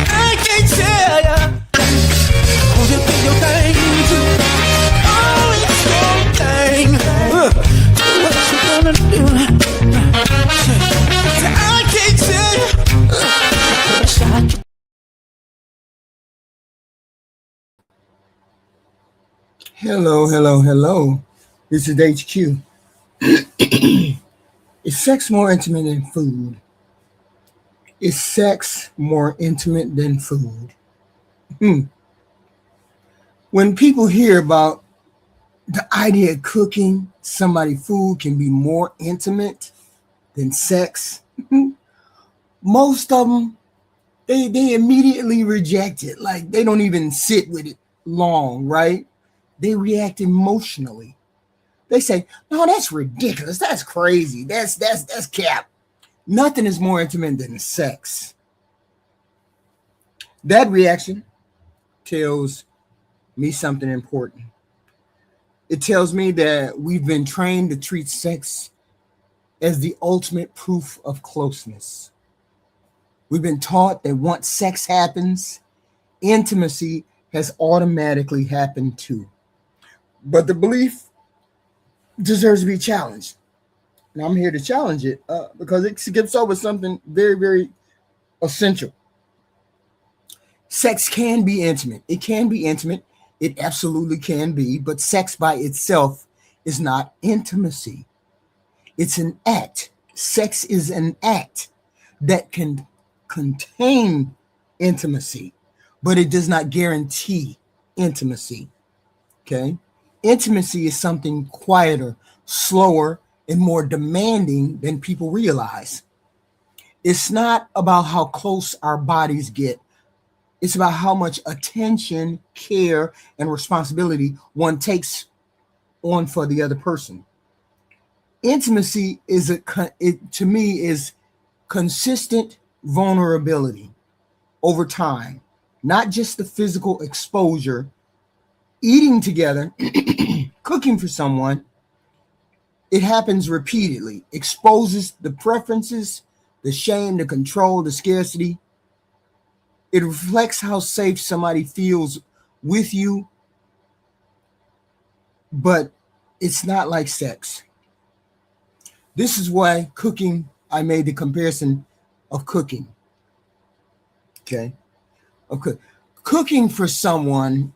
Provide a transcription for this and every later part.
I can't tell ya. Cause you think your thing too. Oh, it's your thing. What you gonna do? I can't tell ya. Hello. This is HQ. Is sex more intimate than food? Is sex more intimate than food? When people hear about the idea of cooking somebody food can be more intimate than sex, most of them, they immediately reject it. Like they don't even sit with it long, right? They react emotionally. They say, "No, that's ridiculous. That's crazy. That's cap. Nothing is more intimate than sex." That reaction tells me something important. It tells me that we've been trained to treat sex as the ultimate proof of closeness. We've been taught that once sex happens, intimacy has automatically happened too. But the belief deserves to be challenged. And I'm here to challenge it because it skips over something very, very essential. Sex can be intimate. It can be intimate. It absolutely can be. But sex by itself is not intimacy. It's an act. Sex is an act that can contain intimacy, but it does not guarantee intimacy. Okay? Intimacy is something quieter, slower, and more demanding than people realize. It's not about how close our bodies get. It's about how much attention, care, and responsibility one takes on for the other person. Intimacy to me is consistent vulnerability over time, not just the physical exposure. Eating together, cooking for someone, it happens repeatedly, exposes the preferences, the shame, the control, the scarcity. It reflects how safe somebody feels with you, but it's not like sex. This is why I made the comparison of cooking. Okay. Okay. Cooking for someone,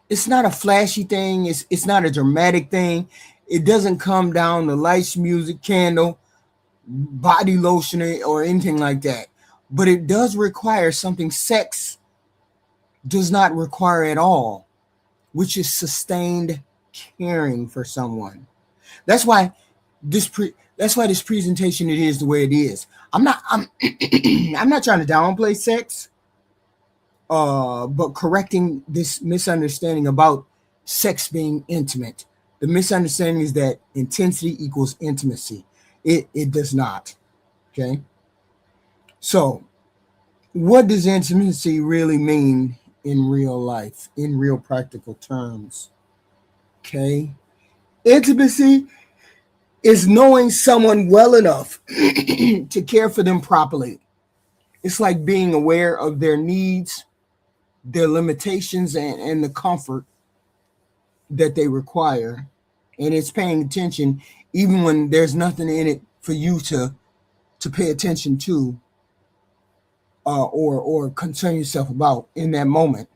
it's not a flashy thing. It's not a dramatic thing. It doesn't come down to lights, music, candle, body lotion, or anything like that. But it does require something sex does not require at all, which is sustained caring for someone. That's why this presentation it is the way it is. I'm I'm not trying to downplay sex, but correcting this misunderstanding about sex being intimate. The misunderstanding is that intensity equals intimacy. It does not. Okay. So, what does intimacy really mean in real life, in real practical terms? Okay. Intimacy is knowing someone well enough to care for them properly. It's like being aware of their needs, their limitations, and the comfort that they require. And it's paying attention even when there's nothing in it for you to pay attention to or concern yourself about in that moment.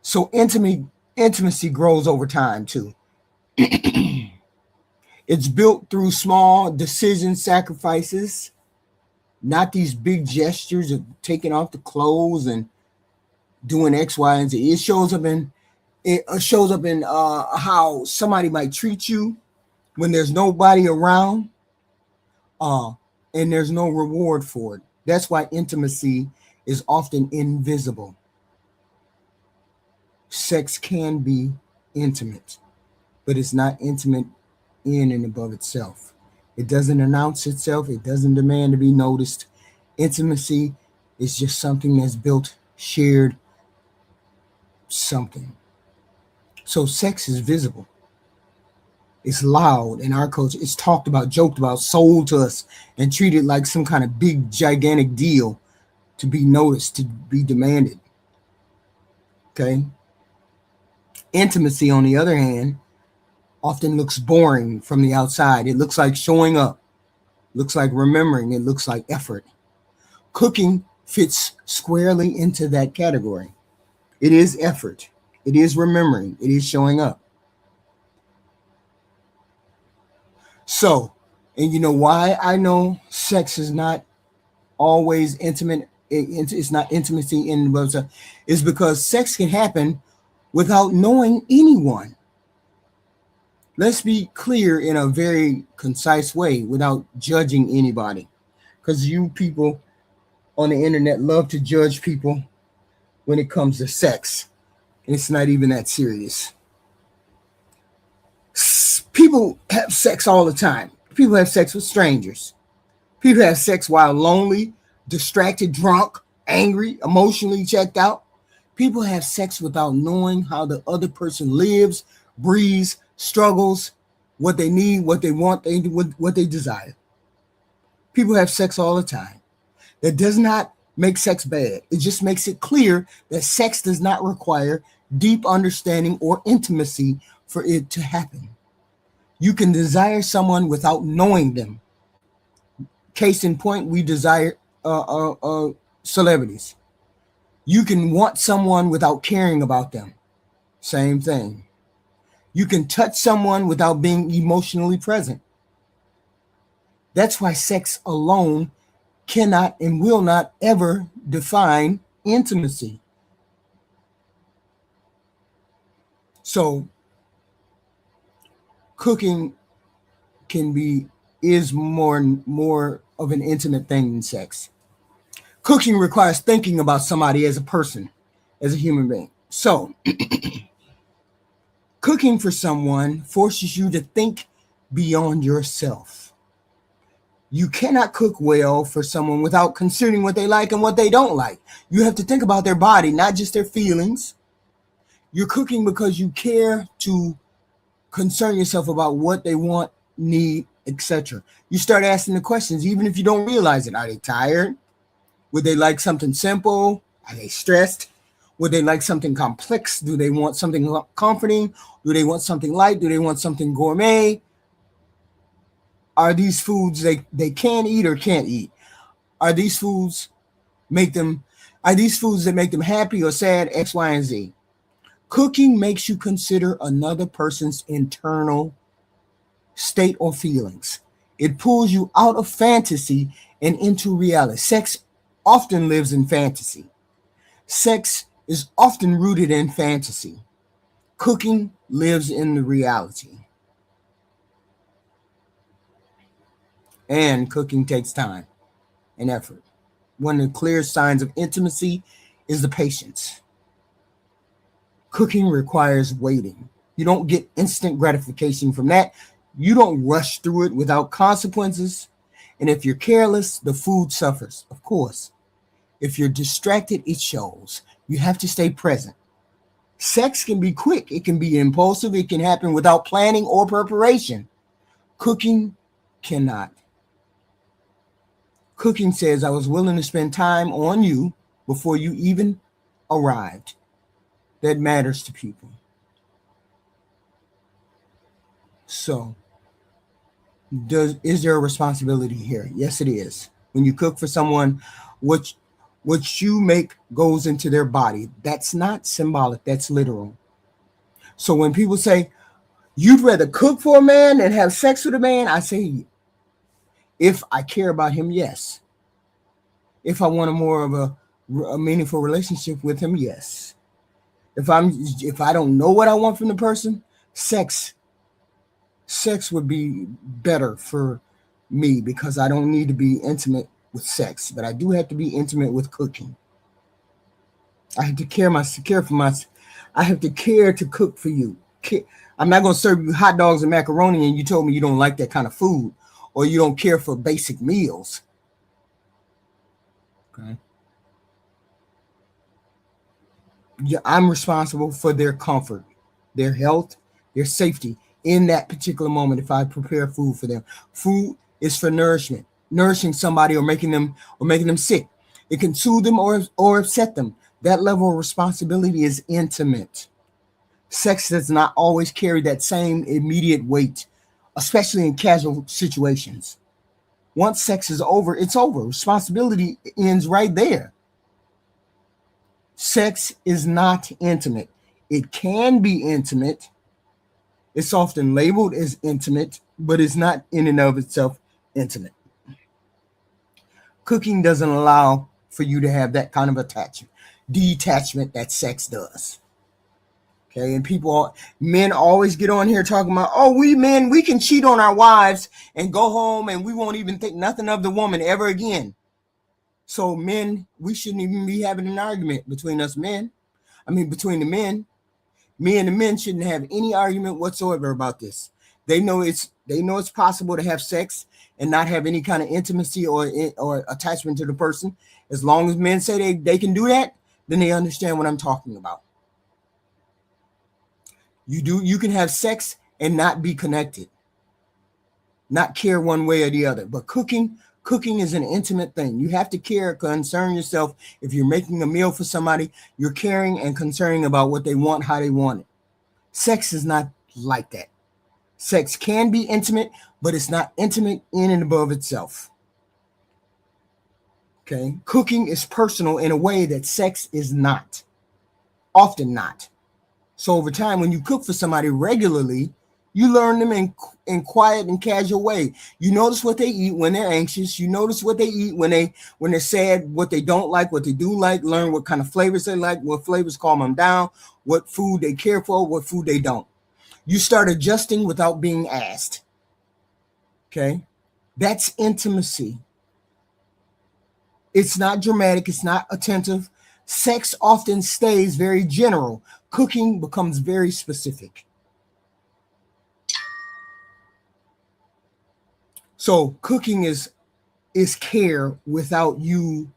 So intimacy grows over time too. It's built through small decision sacrifices, not these big gestures of taking off the clothes and doing X, Y, and Z. It shows up in how somebody might treat you when there's nobody around, and there's no reward for it. That's why intimacy is often invisible. Sex can be intimate, but it's not intimate in and above itself. It doesn't announce itself. It doesn't demand to be noticed. Intimacy is just something that's built, shared, something. So sex is visible. It's loud in our culture. It's talked about, joked about, sold to us, and treated like some kind of big, gigantic deal. to be noticed, to be demanded. Okay. Intimacy, on the other hand, often looks boring from the outside. It looks like showing up, looks like remembering, it looks like effort. Cooking fits squarely into that category. It is effort, it is remembering, it is showing up. So, and you know why I know sex is not always intimate, it's not intimacy in the is because sex can happen without knowing anyone. Let's be clear in a very concise way without judging anybody. Because you people on the internet love to judge people when it comes to sex. And it's not even that serious. People have sex all the time. People have sex with strangers. People have sex while lonely, distracted, drunk, angry, emotionally checked out. People have sex without knowing how the other person lives, breathes, struggles, what they need, what they want, what they desire. People have sex all the time. That does not make sex bad. It just makes it clear that sex does not require deep understanding or intimacy for it to happen. You can desire someone without knowing them. Case in point, we desire celebrities. You can want someone without caring about them. Same thing. You can touch someone without being emotionally present. That's why sex alone cannot and will not ever define intimacy. So cooking is more of an intimate thing than sex. Cooking requires thinking about somebody as a person, as a human being. So cooking for someone forces you to think beyond yourself. You cannot cook well for someone without considering what they like and what they don't like. You have to think about their body, not just their feelings. You're cooking because you care to concern yourself about what they want, need, etc. You start asking the questions, even if you don't realize it. Are they tired? Would they like something simple? Are they stressed? Would they like something complex? Do they want something comforting? Do they want something light? Do they want something gourmet? Are these foods they can eat or can't eat? Are these foods that make them happy or sad? X, Y, and Z. Cooking makes you consider another person's internal state or feelings. It pulls you out of fantasy and into reality. Sex often lives in fantasy. Sex is often rooted in fantasy. Cooking lives in the reality. And cooking takes time and effort. One of the clear signs of intimacy is the patience. Cooking requires waiting. You don't get instant gratification from that. You don't rush through it without consequences. And if you're careless, the food suffers, of course. If you're distracted, it shows. You have to stay present. Sex can be quick. It can be impulsive. It can happen without planning or preparation. Cooking cannot. Cooking says, I was willing to spend time on you before you even arrived. That matters to people. So, is there a responsibility here? Yes, it is. When you cook for someone, what you make goes into their body. That's not symbolic, that's literal. So when people say, you'd rather cook for a man than have sex with a man, I say, if I care about him, yes. If I want a more of a meaningful relationship with him, yes. If I don't know what I want from the person, sex would be better for me because I don't need to be intimate with sex, but I do have to be intimate with cooking. I have to care for myself. I have to care to cook for you. I'm not going to serve you hot dogs and macaroni and you told me you don't like that kind of food or you don't care for basic meals. Okay. Yeah, I'm responsible for their comfort, their health, their safety in that particular moment if I prepare food for them. Food is for nourishment, nourishing somebody or making them sick. It can soothe them or upset them. That level of responsibility is intimate. Sex does not always carry that same immediate weight, especially in casual situations. Once sex is over, it's over. Responsibility ends right there. Sex is not intimate. It can be intimate. It's often labeled as intimate, but it's not in and of itself intimate. Cooking doesn't allow for you to have that kind of detachment that sex does. Okay, and men always get on here talking about, oh, we men, we can cheat on our wives and go home and we won't even think nothing of the woman ever again. So men, we shouldn't even be having an argument between us men. Between the men. Me and the men shouldn't have any argument whatsoever about this. They know it's possible to have sex and not have any kind of intimacy or attachment to the person. As long as men say they can do that, then they understand what I'm talking about. You can have sex and not be connected, not care one way or the other. But cooking is an intimate thing. You have to concern yourself. If you're making a meal for somebody, you're caring and concerning about what they want, how they want it. Sex is not like that. Sex can be intimate, but it's not intimate in and above itself. Okay? Cooking is personal in a way that sex is not. Often not. So over time, when you cook for somebody regularly, you learn them in quiet and casual way. You notice what they eat when they're anxious. You notice what they eat when they're sad, what they don't like, what they do like. Learn what kind of flavors they like, what flavors calm them down, what food they care for, what food they don't. You start adjusting without being asked. Okay? That's intimacy. It's not dramatic. It's not attentive. Sex often stays very general. Cooking becomes very specific. So cooking is care without you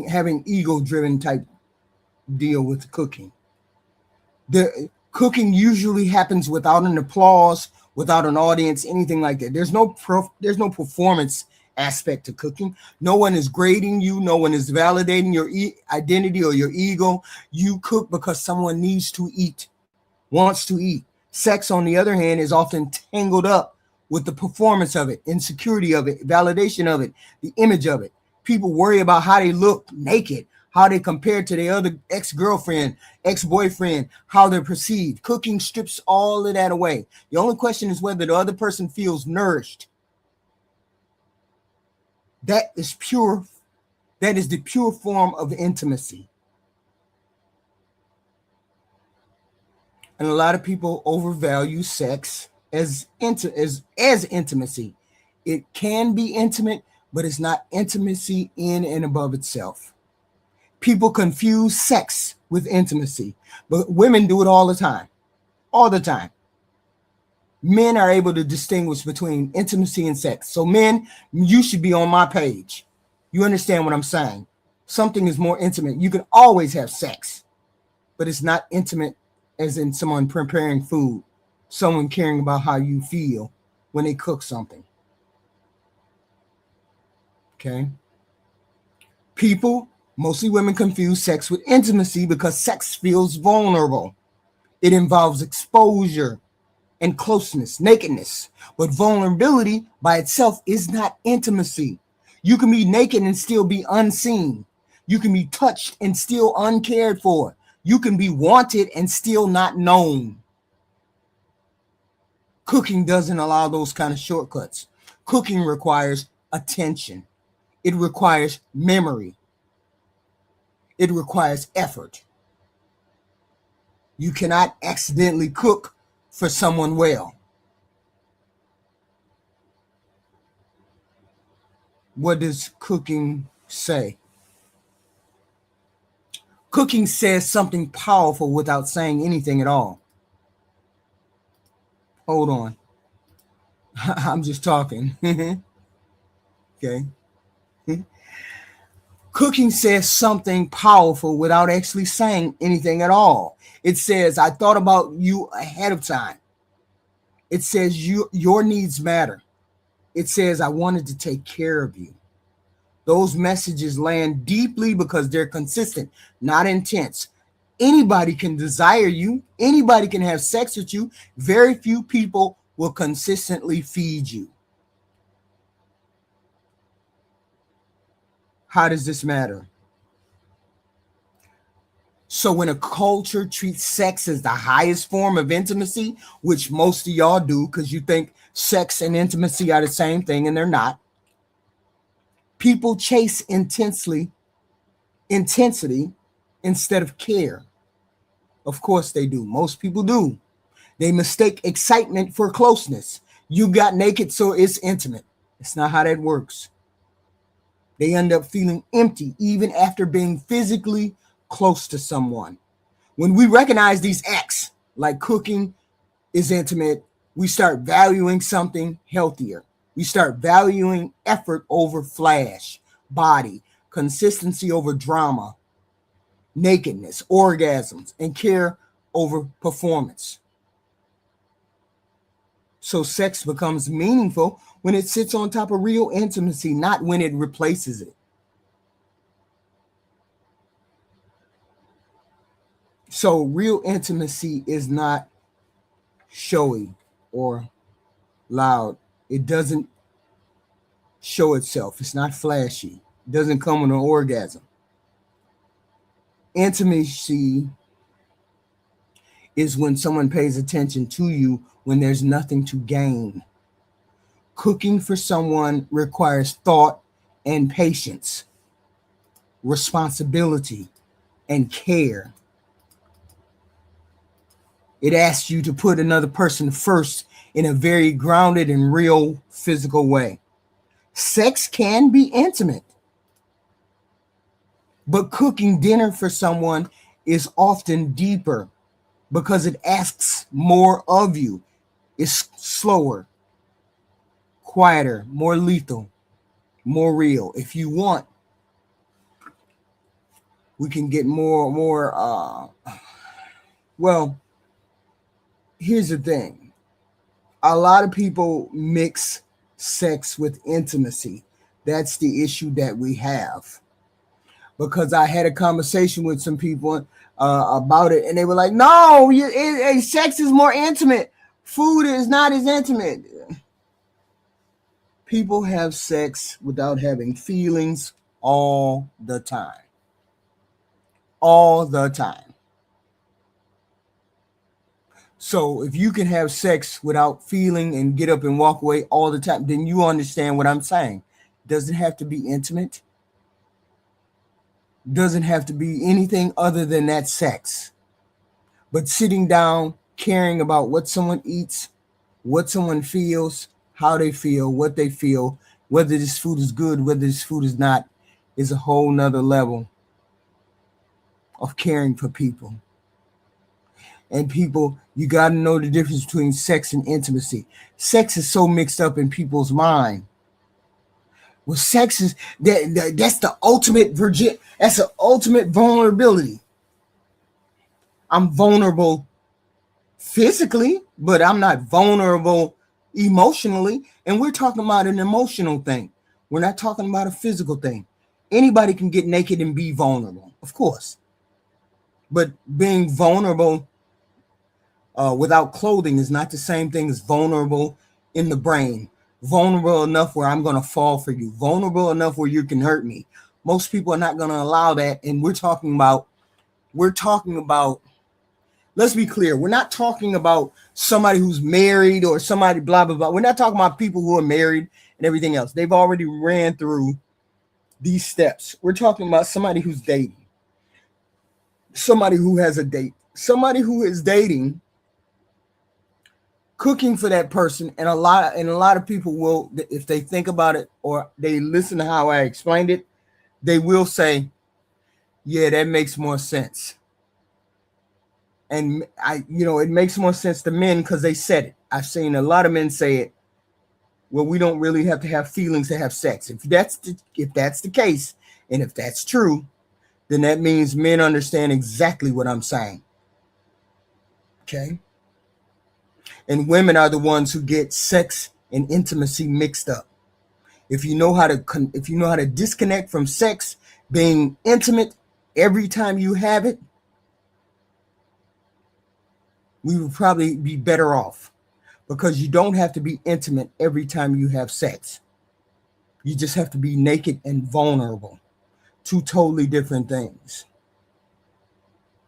having ego-driven type deal with cooking. The cooking usually happens without an applause, without an audience, anything like that. There's no performance aspect to cooking. No one is grading you. No one is validating your identity or your ego. You cook because someone needs to eat, wants to eat. Sex, on the other hand, is often tangled up with the performance of it, insecurity of it, validation of it, the image of it. People worry about how they look naked, how they compare to their other ex-girlfriend, ex-boyfriend, how they're perceived. Cooking strips all of that away. The only question is whether the other person feels nourished. That is pure. That is the pure form of intimacy. And a lot of people overvalue sex as intimacy. It can be intimate, but it's not intimacy in and above itself. People confuse sex with intimacy, but women do it all the time. All the time. Men are able to distinguish between intimacy and sex. So men, you should be on my page. You understand what I'm saying? Something is more intimate. You can always have sex, but it's not intimate as in someone preparing food, someone caring about how you feel when they cook something. Okay? People, mostly women, confuse sex with intimacy because sex feels vulnerable. It involves exposure and closeness, nakedness. But vulnerability by itself is not intimacy. You can be naked and still be unseen. You can be touched and still uncared for. You can be wanted and still not known. Cooking doesn't allow those kind of shortcuts. Cooking requires attention. It requires memory. It requires effort. You cannot accidentally cook for someone well. What does cooking say? Cooking says something powerful without saying anything at all. Hold on. I'm just talking. Okay. Cooking says something powerful without actually saying anything at all. It says, I thought about you ahead of time. It says your needs matter. It says, I wanted to take care of you. Those messages land deeply because they're consistent, not intense. Anybody can desire you. Anybody can have sex with you. Very few people will consistently feed you. How does this matter? So when a culture treats sex as the highest form of intimacy, which most of y'all do because you think sex and intimacy are the same thing, and they're not, people chase intensity instead of care. Of course they do. Most people do. They mistake excitement for closeness. You got naked, so it's intimate. It's not how that works. They end up feeling empty even after being physically close to someone. When we recognize these acts, like cooking is intimate, we start valuing something healthier. We start valuing effort over flash, body, consistency over drama, nakedness, orgasms, and care over performance. So sex becomes meaningful when it sits on top of real intimacy, not when it replaces it. So real intimacy is not showy or loud. It doesn't show itself. It's not flashy. It doesn't come with an orgasm. Intimacy is when someone pays attention to you when there's nothing to gain. Cooking for someone requires thought and patience, responsibility, and care. It asks you to put another person first in a very grounded and real physical way. Sex can be intimate, but cooking dinner for someone is often deeper because it asks more of you. It's slower, quieter, more lethal, more real. If you want, we can get more. Well, here's the thing. A lot of people mix sex with intimacy. That's the issue that we have. Because I had a conversation with some people about it, and they were like, no, sex is more intimate. Food is not as intimate. People have sex without having feelings all the time. All the time. So if you can have sex without feeling and get up and walk away all the time, then you understand what I'm saying. Doesn't have to be intimate. Doesn't have to be anything other than that sex. But sitting down, caring about what someone eats, what someone feels, how they feel, what they feel, whether this food is good, whether this food is not, is a whole nother level of caring for people. And people, you got to know the difference between sex and intimacy. Sex is so mixed up in people's mind. Well, sex is that's the ultimate that's the ultimate vulnerability. I'm vulnerable physically, but I'm not vulnerable emotionally. And we're talking about an emotional thing. We're not talking about a physical thing. Anybody can get naked and be vulnerable, of course. But being vulnerable without clothing is not the same thing as vulnerable in the brain. Vulnerable enough where I'm going to fall for you. Vulnerable enough where you can hurt me. Most people are not going to allow that. And we're talking about, let's be clear. We're not talking about somebody who's married or somebody blah, blah, blah. We're not talking about people who are married and everything else. They've already ran through these steps. We're talking about somebody who's dating. Somebody who has a date. Somebody who is dating, cooking for that person, and a lot of people will, if they think about it or they listen to how I explained it, they will say, yeah, that makes more sense. And it makes more sense to men because they said it. I've seen a lot of men say it. Well, we don't really have to have feelings to have sex. If that's the case, and if that's true, then that means men understand exactly what I'm saying. Okay? And women are the ones who get sex and intimacy mixed up. If you know how to disconnect from sex being intimate every time you have it, we would probably be better off, because you don't have to be intimate every time you have sex. You just have to be naked and vulnerable. Two totally different things.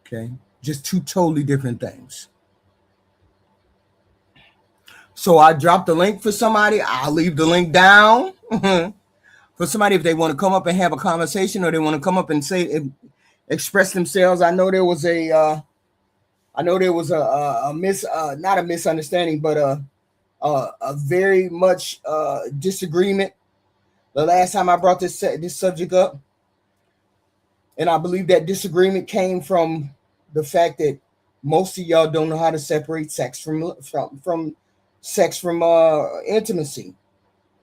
Okay? Just two totally different things. So I dropped the link for somebody. I'll leave the link down for somebody if they want to come up and have a conversation, or they want to come up and express themselves. I know there was a not a misunderstanding, but a very much disagreement the last time I brought this subject up, and I believe that disagreement came from the fact that most of y'all don't know how to separate sex from intimacy,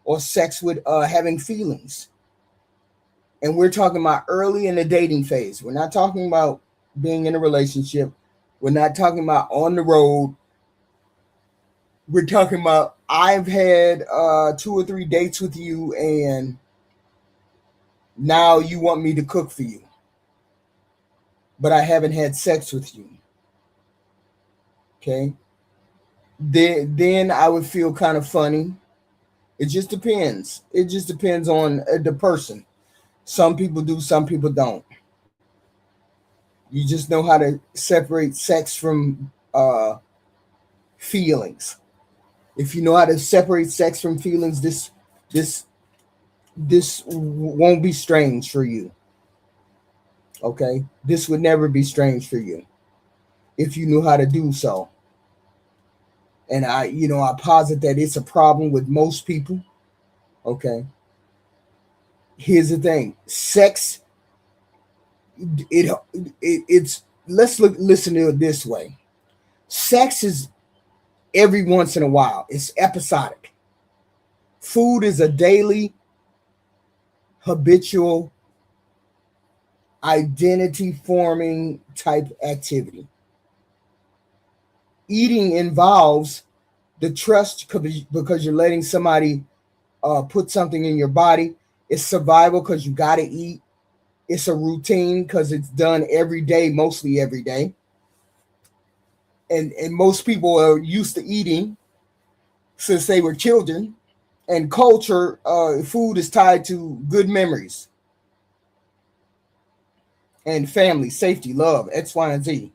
or sex with having feelings. And we're talking about early in the dating phase. We're not talking about being in a relationship. We're not talking about on the road. We're talking about, I've had 2 or 3 dates with you, and now you want me to cook for you, but I haven't had sex with you. Okay? Then I would feel kind of funny. It just depends. It just depends on the person. Some people do, some people don't. You just know how to separate sex from feelings. If you know how to separate sex from feelings, this won't be strange for you. Okay? This would never be strange for you if you knew how to do so. And I posit that it's a problem with most people. Okay. Here's the thing. Sex, it's listen to it this way. Sex is every once in a while. It's episodic. Food is a daily, habitual, identity forming type activity. Eating involves the trust, because you're letting somebody put something in your body. It's survival, because you got to eat. It's a routine, because it's done every day, mostly every day. And most people are used to eating since they were children. And culture, food is tied to good memories and family, safety, love, X, Y, and Z.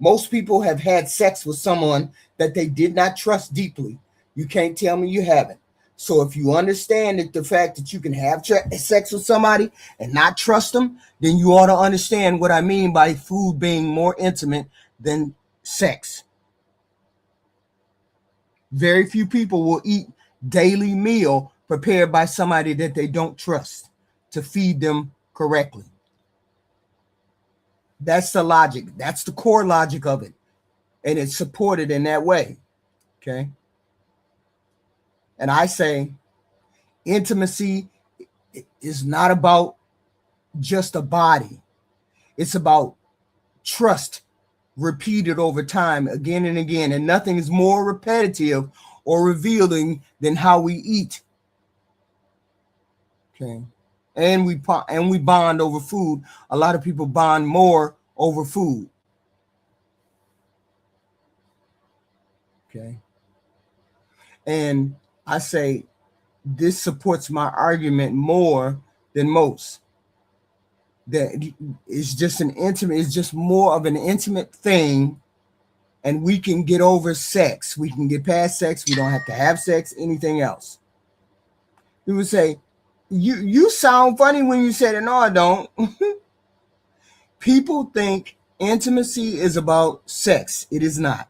Most people have had sex with someone that they did not trust deeply. You can't tell me you haven't. So if you understand that the fact that you can have sex with somebody and not trust them, then you ought to understand what I mean by food being more intimate than sex. Very few people will eat daily meal prepared by somebody that they don't trust to feed them correctly. That's the logic. That's the core logic of it. And it's supported in that way. Okay. And I say intimacy is not about just a body. It's about trust repeated over time, again and again. And nothing is more repetitive or revealing than how we eat. Okay. And we bond over food. A lot of people bond more over food. Okay. And I say this supports my argument more than most. That it's just more of an intimate thing, and we can get over sex. We can get past sex. We don't have to have sex, anything else. People say, you sound funny when you said it. No, I don't. People think intimacy is about sex. It is not.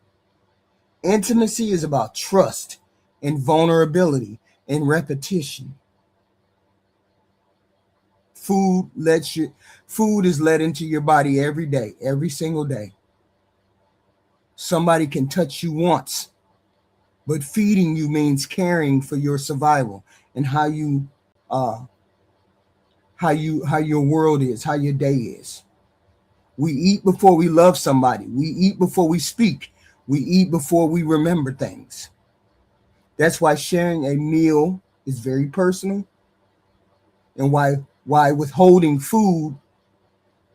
Intimacy is about trust and vulnerability and repetition. Food is let into your body every day, every single day. Somebody can touch you once, but feeding you means caring for your survival and how your world is, how your day is. We eat before we love somebody. We eat before we speak. We eat before we remember things. That's why sharing a meal is very personal, and why withholding food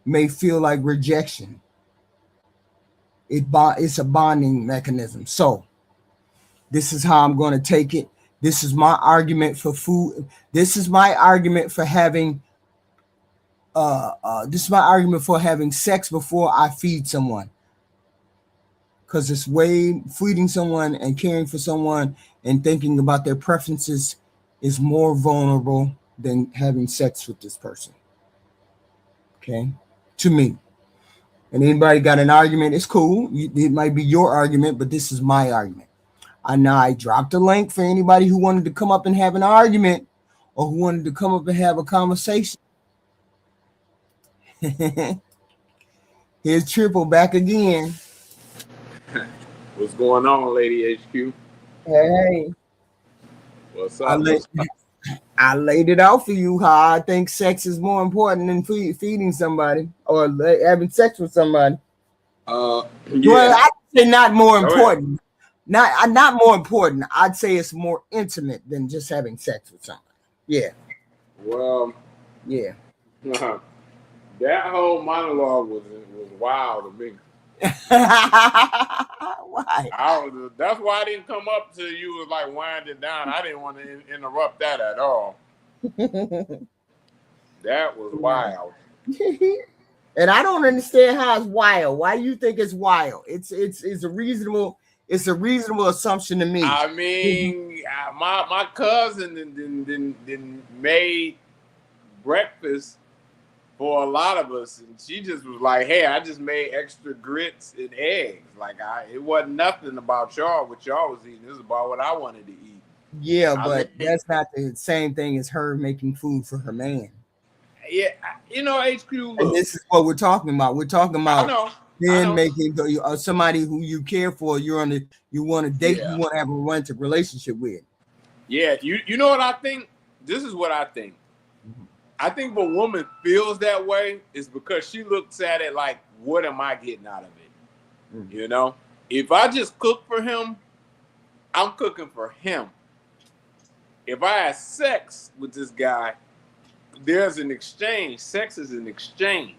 may feel like rejection. It's a bonding mechanism. So this is how I'm going to take it. This is my argument for food. This is my argument for having this is my argument for having sex before I feed someone. Because it's way feeding someone and caring for someone and thinking about their preferences is more vulnerable than having sex with this person. Okay, to me. And anybody got an argument? It's cool. It might be your argument, but this is my argument. I dropped a link for anybody who wanted to come up and have an argument or who wanted to come up and have a conversation. Here's Triple back again. What's going on, Lady HQ? Hey. What's up? I laid it out for you how I think sex is more important than feeding somebody or having sex with somebody. Yeah. Well, I'd say not more important. Not more important. I'd say it's more intimate than just having sex with somebody. Yeah. Well. Yeah. That whole monologue was wild to me. Why? That's why I didn't come up till you was like winding down. I didn't want to interrupt that at all. That was wild. And I don't understand how it's wild. Why do you think it's wild? It's a reasonable assumption to me. I mean, my cousin then made breakfast for a lot of us, and she just was like, "Hey, I just made extra grits and eggs. Like, it wasn't nothing about y'all what y'all was eating. It was about what I wanted to eat." Yeah, but that's not the same thing as her making food for her man. Yeah, HQ. And this is what we're talking about. We're talking about then making somebody who you care for. You want to date. Yeah. You want to have a romantic relationship with. Yeah, you know what I think? This is what I think. I think if a woman feels that way is because she looks at it like, what am I getting out of it? Mm-hmm. If I just cook for him, I'm cooking for him. If I have sex with this guy, there's an exchange. Sex is an exchange.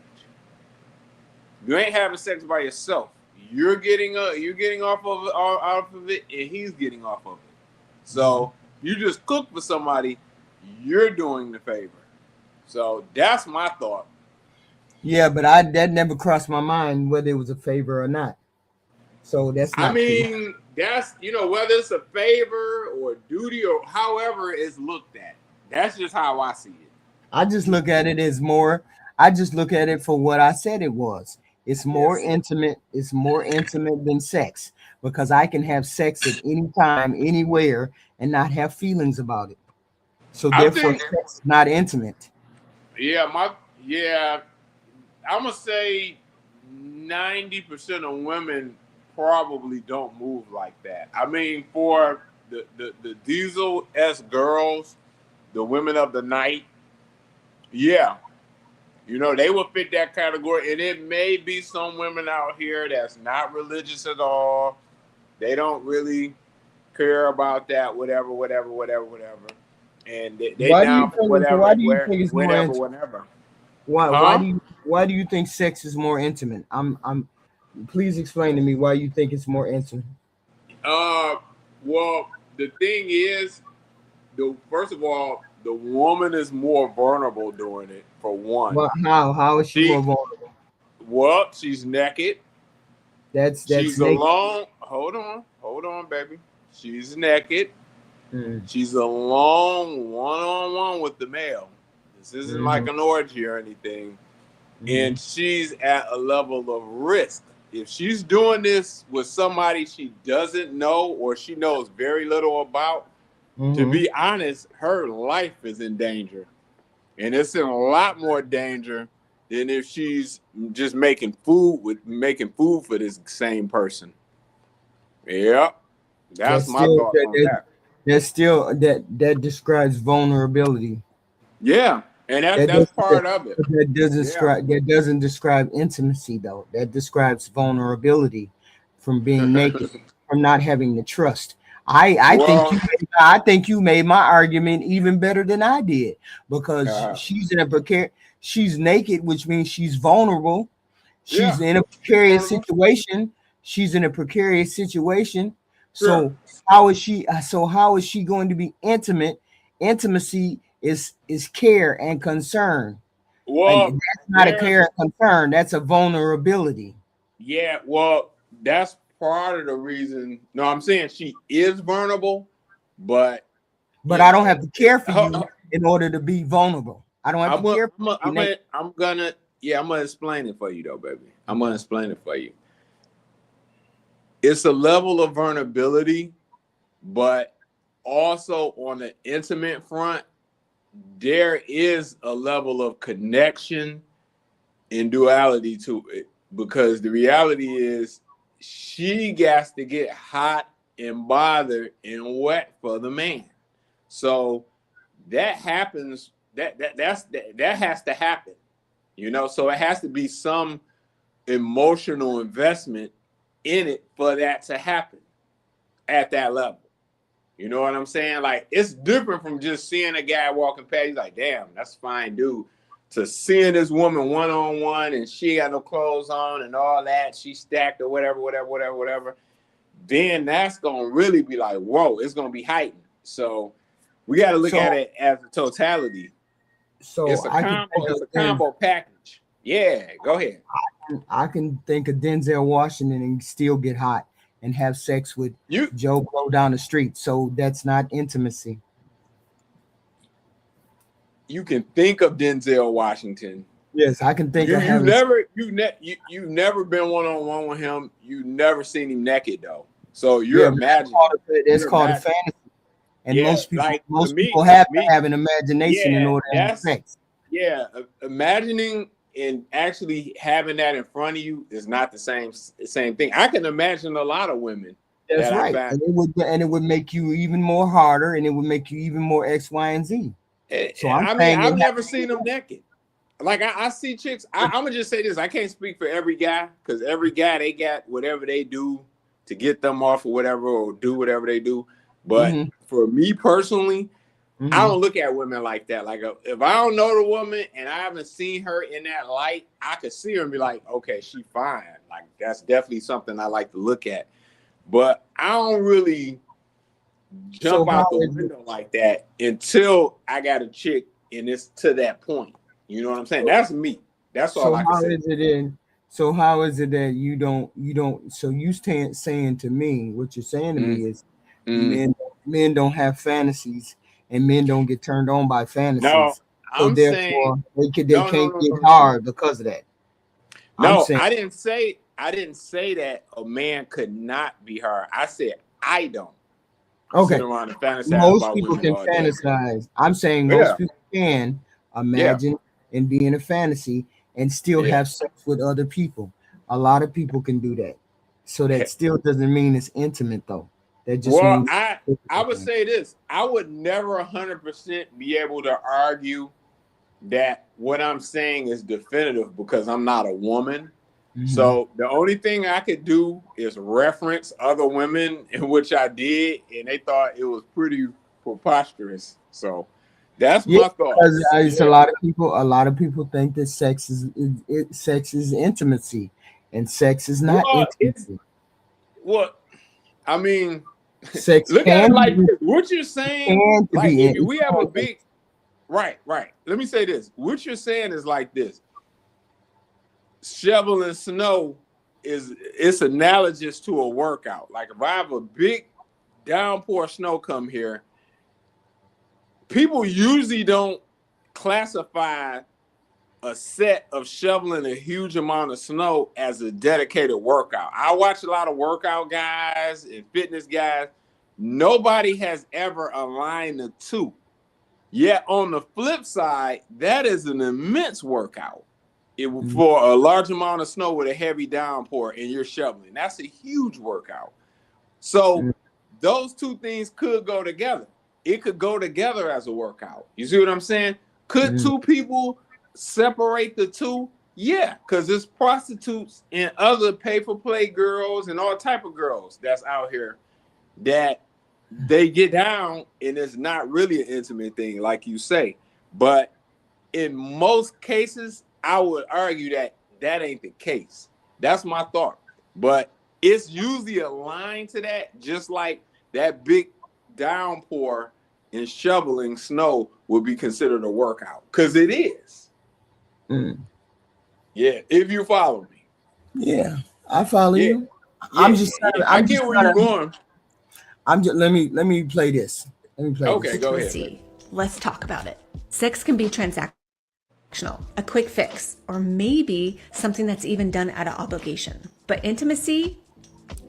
You ain't having sex by yourself. You're getting off of it, and he's getting off of it. So you just cook for somebody, you're doing the favor. So that's my thought. Yeah, but that never crossed my mind whether it was a favor or not. So that's not true. That's whether it's a favor or duty or however it's looked at. That's just how I see it. I just look at it as more. I just look at it for what I said it was. It's more intimate. It's more intimate than sex because I can have sex at any time, anywhere, and not have feelings about it. So therefore, sex is not intimate. Yeah, I'm gonna say 90% of women probably don't move like that. I mean, for the Diesel S girls, the women of the night, yeah, they will fit that category. And it may be some women out here that's not religious at all. They don't really care about that, whatever. And they down for whatever. Why do you think it's whenever. Why do you think sex is more intimate? Please explain to me why you think it's more intimate. Well, the thing is, first of all, the woman is more vulnerable during it. For one, well, how is she more vulnerable? Well, she's naked. She's naked. alone. Hold on, baby. She's naked. She's alone, one-on-one with the male. This isn't like an orgy or anything. And she's at a level of risk. If she's doing this with somebody she doesn't know or she knows very little about, to be honest, her life is in danger. And it's in a lot more danger than if she's just making food for this same person. Yeah. That's my thought on that. That describes vulnerability. Yeah, and that's part of it. That doesn't describe intimacy though. That describes vulnerability from being naked, from not having the trust. Well, I think you made my argument even better than I did, because uh, she's naked, which means she's vulnerable. yeah, She's in a she's precarious vulnerable. situation. She's in a precarious situation. Sure. So how is she going to be intimate? Intimacy is care and concern. And Well, that's not a there's care and concern. That's a vulnerability. yeah. Well, that's part of the reason. No, I'm saying she is vulnerable, but But you I don't know, have to care for ho- you ho- in order to be vulnerable. I don't have to care for you. I'm gonna, yeah, I'm gonna explain it for you though, baby. I'm gonna explain it for you. It's a level of vulnerability, but also on the intimate front, there is a level of connection and duality to it, because the reality is she gets to get hot and bothered and wet for the man. So that happens. That has to happen. You know, so it has to be some emotional investment in it for that to happen at that level. You know what I'm saying? Like, it's different from just seeing a guy walking past. He's like, damn, that's a fine dude. To seeing this woman one on one and she got no clothes on and all that, she stacked or whatever. Then that's gonna really be like, whoa, it's gonna be heightened. So we got to look at So it as a totality. so It's a I can combo. think It's of a combo package. Yeah, go ahead. I can think of Denzel Washington and still get hot and have sex with You Joe Blow down the street. So that's not intimacy. you can think of Denzel Washington. Yes, I can think of You having. never you've never been one on one with him. You never seen him naked though. So you're Yeah, but imagining. that's You're called a imagining. fantasy. And Yeah, most people like most people have to to me, have an imagination in yeah, order to have that's sex. yeah. Imagining and actually having that in front of you is not the same thing. I can imagine a lot of women That's that I right. find. And it would make you even more harder, and it would make you even more X, Y, and Z. So I'm I mean, saying I've it never seen them naked. Like I see chicks. I'm gonna just say this. I can't speak for every guy, because every guy, they got whatever they do to get them off or whatever, or do whatever they do. But hmm for me personally, I hmm don't look at women like that. Like, if I don't know the woman and I haven't seen her in that light, I could see her and be like, okay, she fine. Like, that's definitely something I like to look at. But I don't really So jump how out the is it? window like that until I got a chick and it's to that point. You know what I'm saying? That's me. That's all So I can how say. is it in? So how is it that you don't? So you stand saying to me, what you're saying to Mm, me is, mm. men don't have fantasies, and men don't get turned on by No, fantasies. So I'm saying therefore, they no, no, can't no, get no, no, no. hard because of that. I'm No, saying, I didn't say that a man could not be her. I said I don't sit okay, around and fantasize most about people women can all day. fantasize. I'm saying most Yeah, people can yeah. imagine and be in a fantasy and still Yeah. have sex with other people. A lot of people can do that. So that still doesn't mean it's intimate though. That just Well, means I would say this. I would never 100% be able to argue that what I'm saying is definitive, because I'm not a woman. Mhm. So the only thing I could do is reference other women in which I did, and they thought it was pretty preposterous. So that's Yeah, my because thoughts. it's Yeah. a lot of people think that sex is intimacy, and sex is not Well, intimacy. well, I mean, Sex look at it like this. What you're saying, can to like be if it we have a can. big right. Let me say this. What you're saying is like this. Shoveling snow it's analogous to a workout. Like, if I have a big downpour of snow come here, people usually don't classify a set of shoveling a huge amount of snow as a dedicated workout. I watch a lot of workout guys and fitness guys. Nobody has ever aligned the two. Yet on the flip side, that is an immense workout. For a large amount of snow with a heavy downpour and you're shoveling. That's a huge workout. So those two things could go together. It could go together as a workout. You see what I'm saying? Could two people separate the two? Yeah, because there's prostitutes and other pay-for-play girls and all type of girls that's out here that they get down and it's not really an intimate thing, like you say. But in most cases, I would argue that that ain't the case. That's my thought. But it's usually aligned to that, just like that big downpour and shoveling snow would be considered a workout, because it is. Yeah, if you follow me. Yeah, I follow you. Yeah, I'm just. I get where you're going. I'm just. Let me play this. Let me play. Okay, this. go ahead. Intimacy. Let's talk about it. Sex can be transactional, a quick fix, or maybe something that's even done out of obligation. But intimacy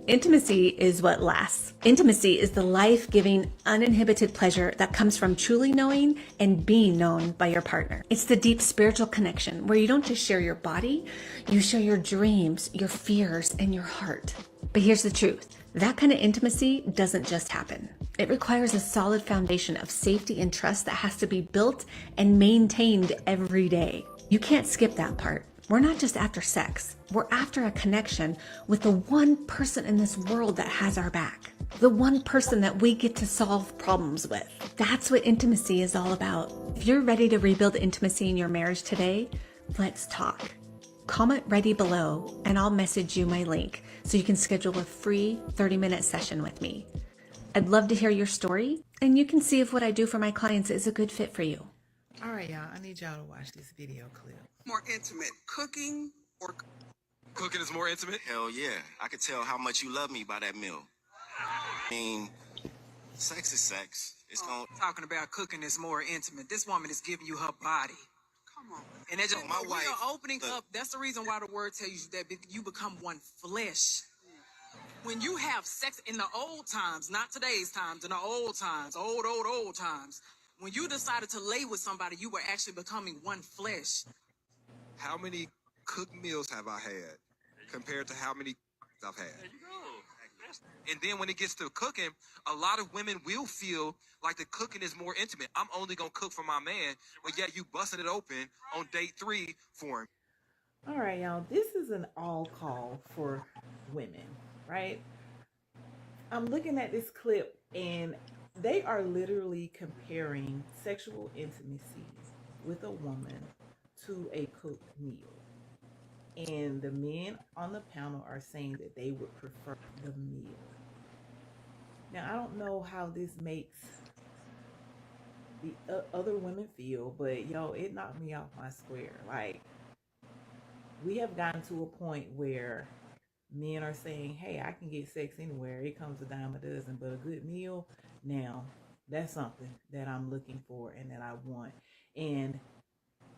is what lasts. Intimacy is the life-giving, uninhibited pleasure that comes from truly knowing and being known by your partner. It's the deep spiritual connection where you don't just share your body, you share your dreams, your fears, and your heart. But here's the truth. That kind of intimacy doesn't just happen. It requires a solid foundation of safety and trust that has to be built and maintained every day. You can't skip that part. We're not just after sex. We're after a connection with the one person in this world that has our back. The one person that we get to solve problems with. That's what intimacy is all about. If you're ready to rebuild intimacy in your marriage today, let's talk. Comment ready below and I'll message you my link so you can schedule a free 30-minute session with me. I'd love to hear your story and you can see if what I do for my clients is a good fit for you. All right, y'all. I need y'all to watch this video clip. More intimate, cooking or Cooking is more intimate? Hell yeah. I could tell how much you love me by that meal. I mean, sex is sex. It's going talking about cooking is more intimate. This woman is giving you her body. Come on. And that's just, my we wife, are opening up. That's the reason why the word tells you that you become one flesh. When you have sex in the old times, not today's times, in the old times, old times, when you decided to lay with somebody, you were actually becoming one flesh. How many cooked meals have I had compared to how many I've had? There you go. And then when it gets to cooking, a lot of women will feel like the cooking is more intimate. I'm only going to cook for my man, but yet you busted it open on date 3 for him. All right, y'all. This is an all call for women, right? I'm looking at this clip and they are literally comparing sexual intimacy with a woman to a cooked meal. And the men on the panel are saying that they would prefer the meal. Now, I don't know how this makes the other women feel, but yo, it knocked me off my square. Like, we have gotten to a point where men are saying, hey, I can get sex anywhere. It comes a dime a dozen, but a good meal, now that's something that I'm looking for and that I want. And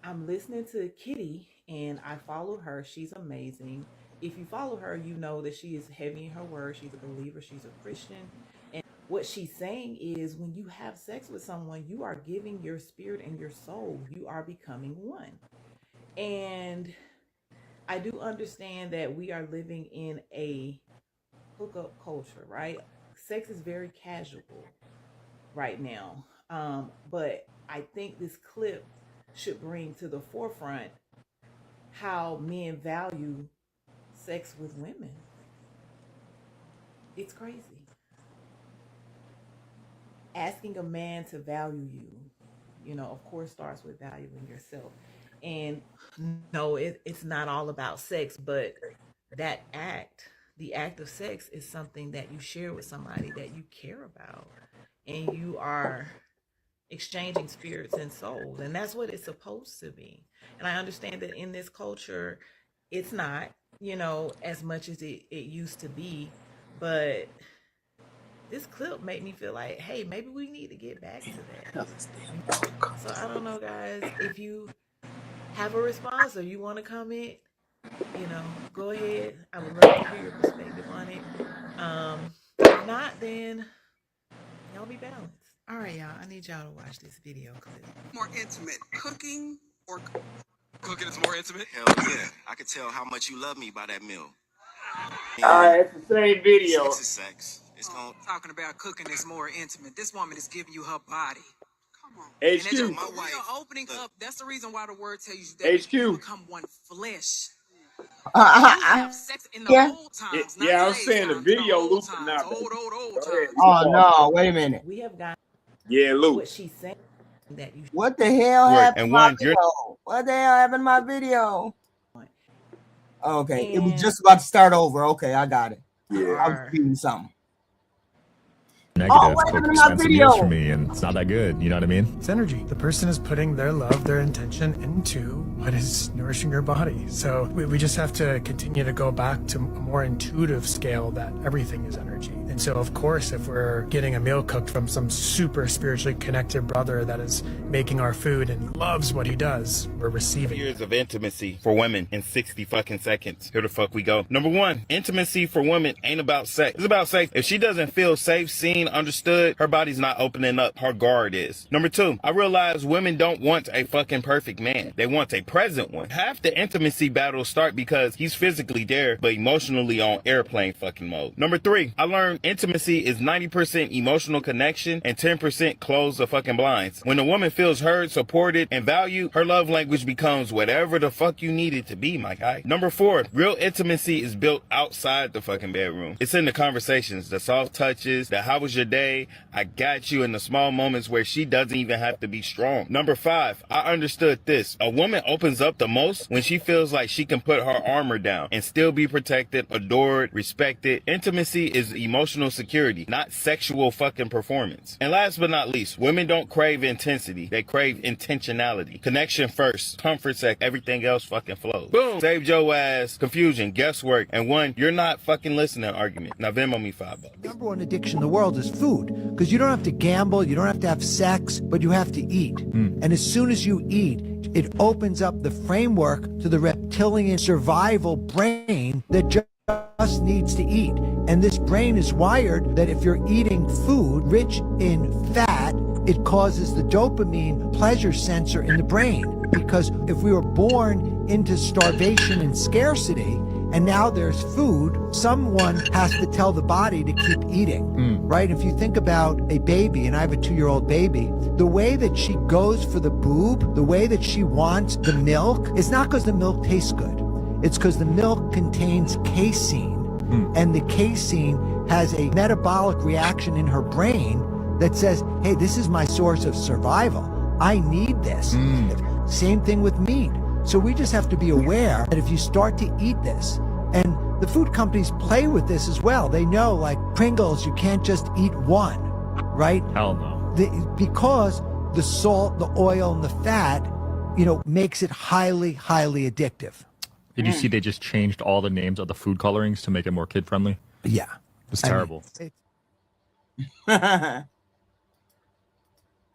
I'm listening to Kitty and I follow her. She's amazing. If you follow her, you know that she is heavy in her word. She's a believer. She's a Christian. And what she's saying is when you have sex with someone, you are giving your spirit and your soul. You are becoming one. And I do understand that we are living in a hookup culture, right? Sex is very casual right now. But I think this clip should bring to the forefront how men value sex with women. It's crazy. Asking a man to value you, you know, of course, starts with valuing yourself. And no, it's not all about sex, but that act, the act of sex is something that you share with somebody that you care about. And you are exchanging spirits and souls. And that's what it's supposed to be. And I understand that in this culture, it's not, you know, as much as it used to be. But this clip made me feel like, hey, maybe we need to get back to that. So I don't know, guys, if you have a response or you want to comment, you know, go ahead. I would love to hear your perspective on it. If not, then y'all be balanced. All right, y'all. I need y'all to watch this video clip. More intimate, cooking or Cooking is more intimate? hell yeah. I could tell how much you love me by that meal. It's the same video. Sex is sex. It's going talking about cooking is more intimate. This woman is giving you her body. Come on. And that's HQ. just, My we wife, are opening look. up. That's the reason why the word tells you that HQ. you become one flesh. You have sex in the yeah. old times, not Yeah, I was today's saying the times, in the video old looping times, now. old Go ahead, times. keep Oh going. no, wait a minute. We have got Yeah, what loop. she's saying that you What the hell Work. happened to And my one, you're video? What the hell happened to my video? Okay, it was and just about to start over. Okay, I got it. Yeah. I was are reading something. negative, Oh, what took happened to my expensive meals for video? me, and it's not that good. You know what I mean? It's energy. The person is putting their love, their intention into what is nourishing your body. So we just have to continue to go back to a more intuitive scale that everything is energy. And so, of course, if we're getting a meal cooked from some super spiritually connected brother that is making our food and loves what he does, we're receiving. years of intimacy for women in 60 fucking seconds. Here the fuck we go. Number one, intimacy for women ain't about sex. It's about safe. If she doesn't feel safe, seen, understood, her body's not opening up. Her guard is. Number two, I realize women don't want a fucking perfect man. They want a present one. Half the intimacy battles start because he's physically there, but emotionally on airplane fucking mode. Number three, I learned intimacy is 90% emotional connection and 10% close the fucking blinds. When a woman feels heard, supported, and valued, her love language becomes whatever the fuck you need it to be, my guy. Number four, real intimacy is built outside the fucking bedroom. It's in the conversations, the soft touches, the how was your day, I got you, in the small moments where she doesn't even have to be strong. Number five, I understood this. A woman opens up the most when she feels like she can put her armor down and still be protected, adored, respected. Intimacy is emotional security, not sexual fucking performance. And last but not least, women don't crave intensity. They crave intentionality. Connection first, comfort second, everything else fucking flows. Boom! Saved your ass confusion, guesswork, and one, you're not fucking listening argument. Now Venmo me $5. Number one addiction in the world is food, because you don't have to gamble, you don't have to have sex, but you have to eat. And as soon as you eat, it opens up the framework to the reptilian survival brain that just needs to eat. And this brain is wired that if you're eating food rich in fat, it causes the dopamine pleasure sensor in the brain. Because if we were born into starvation and scarcity, and now there's food, someone has to tell the body to keep eating, right? If you think about a baby, and I have a 2-year-old baby, the way that she goes for the boob, the way that she wants the milk, it's not because the milk tastes good. It's because the milk contains casein, and the casein has a metabolic reaction in her brain that says, hey, this is my source of survival. I need this. Same thing with meat. So we just have to be aware that if you start to eat this, and the food companies play with this as well. They know, like Pringles, you can't just eat one, right? Hell no. Because the salt, the oil, and the fat, makes it highly, highly addictive. Did you see they just changed all the names of the food colorings to make it more kid friendly? Yeah. It's terrible.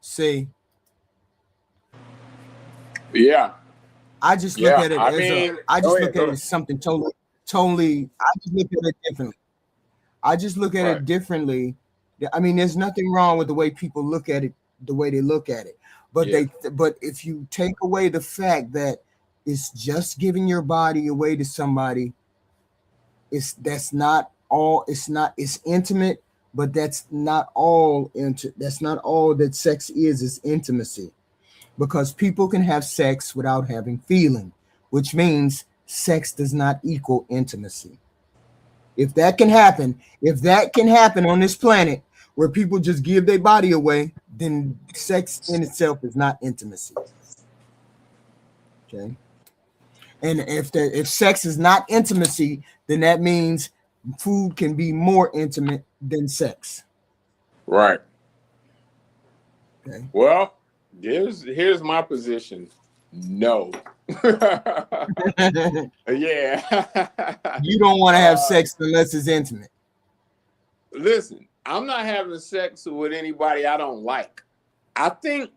See, Yeah. I just look Yeah, at it I as mean, I go just ahead, look go at it ahead. as something totally. I just look at it differently. I just look at Right. it differently. I mean, there's nothing wrong with the way people look at it, the way they look at it. But Yeah. but if you take away the fact that it's just giving your body away to somebody, that's not all. It's intimate, but that's not all. That's not all that sex is intimacy. Because people can have sex without having feeling, which means sex does not equal intimacy. If that can happen on this planet where people just give their body away, then sex in itself is not intimacy. Okay. And if sex is not intimacy, then that means food can be more intimate than sex. Right. Okay. Well, here's my position. No. Yeah. You don't want to have sex unless it's intimate. Listen, I'm not having sex with anybody I don't like. I think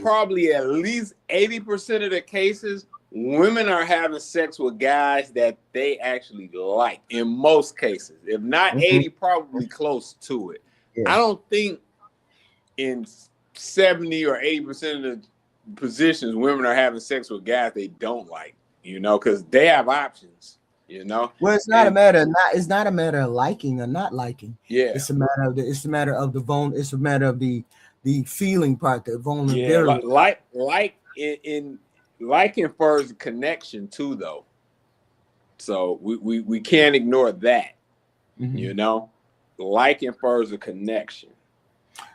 probably at least 80% of the cases, women are having sex with guys that they actually like. In most cases, if not 80, probably close to it. Yeah. I don't think in 70 or 80% of the positions, women are having sex with guys they don't like, because they have options, Well, it's not a matter of liking or not liking. Yeah. It's a matter of the feeling part, the vulnerability. Yeah, like in like infers a connection too, though. So we can't ignore that. Mhm. You know, like infers a connection.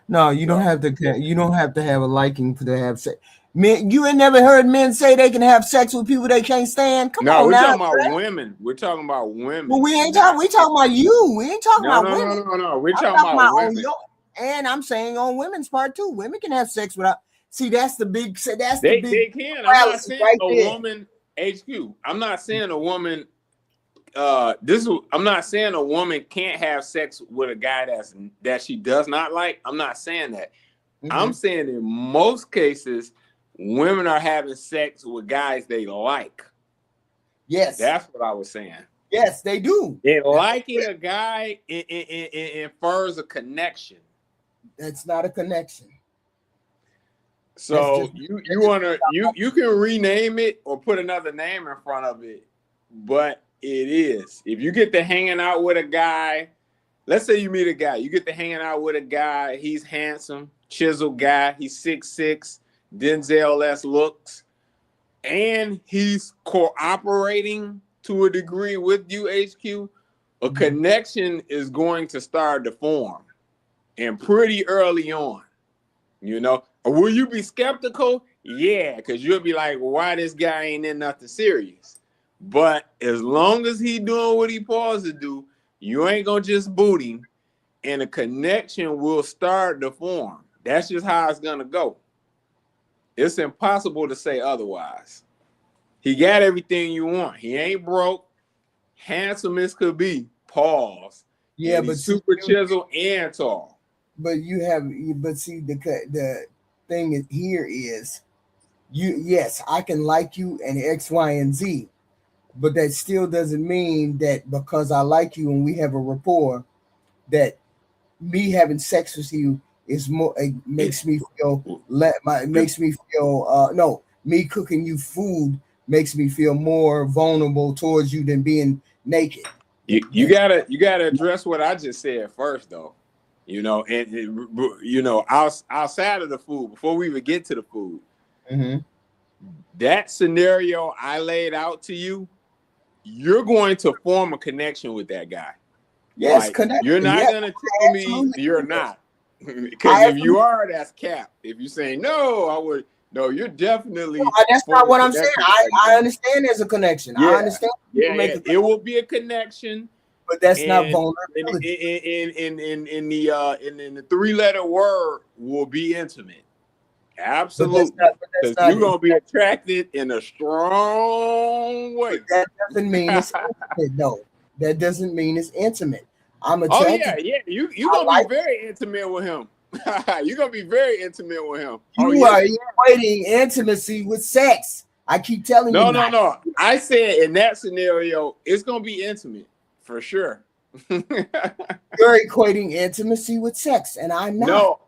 No, you don't have to. You don't have to have a liking to have sex. Men, you ain't never heard men say they can have sex with people they can't stand. Come No, on we're now. talking about women. We're talking about women. Well, we ain't talking. We talking about you. We ain't talking No, about no, women. no. We're I'm talking about on women. your, and I'm saying on women's part too. Women can have sex without. See, that's the big. That's They the big. can. I'm not saying right a there. woman HQ. I'm not saying a woman. I'm not saying a woman can't have sex with a guy that she does not like. I'm not saying that. I'm saying in most cases, women are having sex with guys they like. Yes, that's what I was saying. Yes, they do. And liking a guy infers a connection. That's not a connection. So you can rename it or put another name in front of it, but it is. If you get to hanging out with a guy, let's say you meet a guy, you get to hanging out with a guy, he's handsome, chiseled guy, he's 6'6", Denzel-esque looks, and he's cooperating to a degree with you, HQ, a connection is going to start to form, and pretty early on, you know. Will you be skeptical? Yeah, because you'll be like, well, why this guy ain't in nothing serious? But as long as he doing what he supposed to do, you ain't gonna just boot him, and a connection will start to form. That's just how it's gonna go. It's impossible to say otherwise. He got everything you want. He ain't broke, handsome as could be. Pause. Yeah, and but he's super chiseled and tall. But see, the thing here is, yes, I can like you and X, Y, and Z, but that still doesn't mean that because I like you and we have a rapport, that me having sex with you is more. It makes me feel me cooking you food makes me feel more vulnerable towards you than being naked. You gotta address what I just said first, though. You know, and you know, outside of the food, before we even get to the food, that scenario I laid out to you, you're going to form a connection with that guy. Yes, like, you're not gonna tell me you're not, because if you are, that's cap. If you're saying no, I would. No, you're definitely. No, that's not what I'm saying. I understand there's a connection. Yeah. I understand. It will be a connection. But that's not vulnerability. In the 3-letter word will be intimate. Absolutely. Because you're going to be attracted in a strong way. But that doesn't mean it's intimate, though. That doesn't mean it's intimate. I'm Oh, attracted. yeah. You're going to be very intimate with him. You're going to be very intimate with him. You are equating intimacy with sex. I keep telling you. No. I said in that scenario, it's going to be intimate. For sure. You're equating intimacy with sex, and I'm not. No,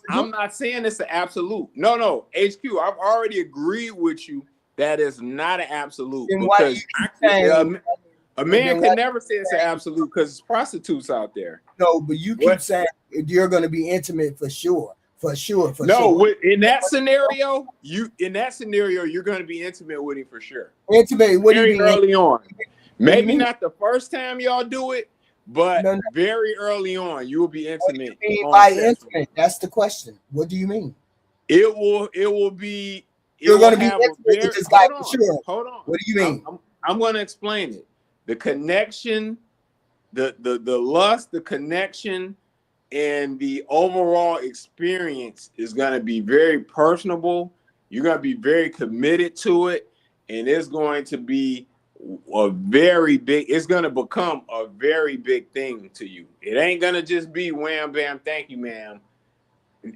I'm not saying it's an absolute. No, HQ, I've already agreed with you that it's not an absolute. Then because a man can never say it's an saying, absolute because there's prostitutes out there. No, but you keep saying you're going to be intimate for sure. In that scenario, you're going to be intimate with him for sure. Intimate. What do you mean? Early on. Maybe not the first time y'all do it, but very early on, you will be intimate. What do you mean by intimate? That's the question. What do you mean? It will be. You're going to be intimate with this guy for sure. Hold on. What do you mean? I'm going to explain it. The connection, the lust, the connection, and the overall experience is going to be very personable. You're going to be very committed to it, and it's going to be it's going to become a very big thing to you. It ain't going to just be wham, bam, thank you, ma'am.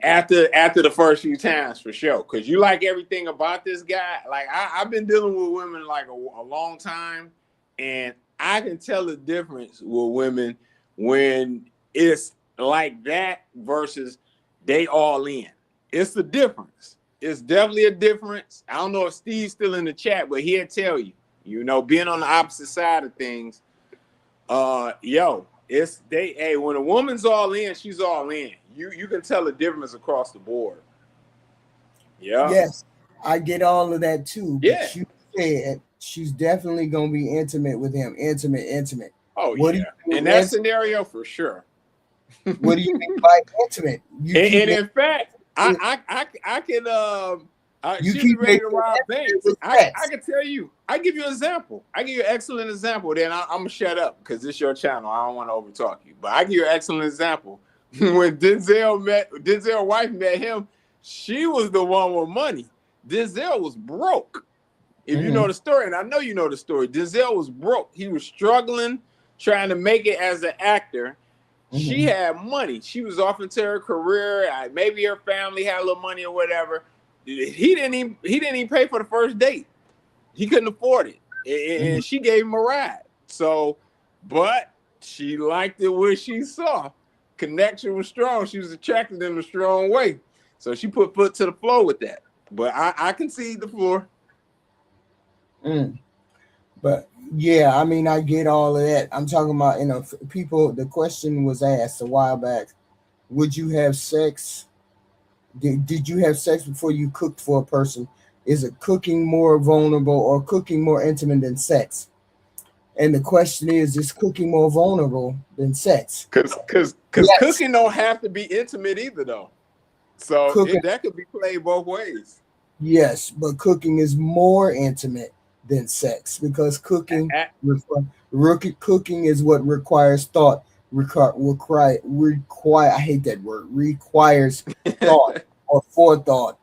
After the first few times, for sure. Because you like everything about this guy. Like, I've been dealing with women like a long time, and I can tell the difference with women when it's like that versus they all in. It's the difference. It's definitely a difference. I don't know if Steve's still in the chat, but he'll tell you. You know, being on the opposite side of things, when a woman's all in, she's all in. You can tell the difference across the board. Yeah. Yes. I get all of that too. But Yeah. you said she's definitely gonna be intimate with him. Intimate. Oh What do yeah. you mean In that intimate? scenario, for sure. What do you mean by intimate? You And keep in fact, making- I can You she'll keep be ready to making rob it banks. with I sex. can tell you. I give you an example. I give you an excellent example. Then I'm gonna shut up because this is your channel. I don't want to overtalk you. But I give you an excellent example. When Denzel's wife met him, she was the one with money. Denzel was broke. If you know the story, and I know you know the story, Denzel was broke. He was struggling, trying to make it as an actor. She had money. She was off into her career. Maybe her family had a little money or whatever. He didn't even pay for the first date. He couldn't afford it, and she gave him a ride. So, but she liked it what she saw. Connection was strong. She was attracted in a strong way. So she put foot to the floor with that. But I concede the floor. But yeah, I mean, I get all of that. I'm talking about, people. The question was asked a while back: would you have sex? Did you have sex before you cooked for a person? Is it cooking more vulnerable or cooking more intimate than sex? And the question is cooking more vulnerable than sex? Because Yes. cooking don't have to be intimate either, though. So Cooking- that could be played both ways. Yes, but cooking is more intimate than sex because cooking is what requires thought. I hate that word. Requires thought or forethought,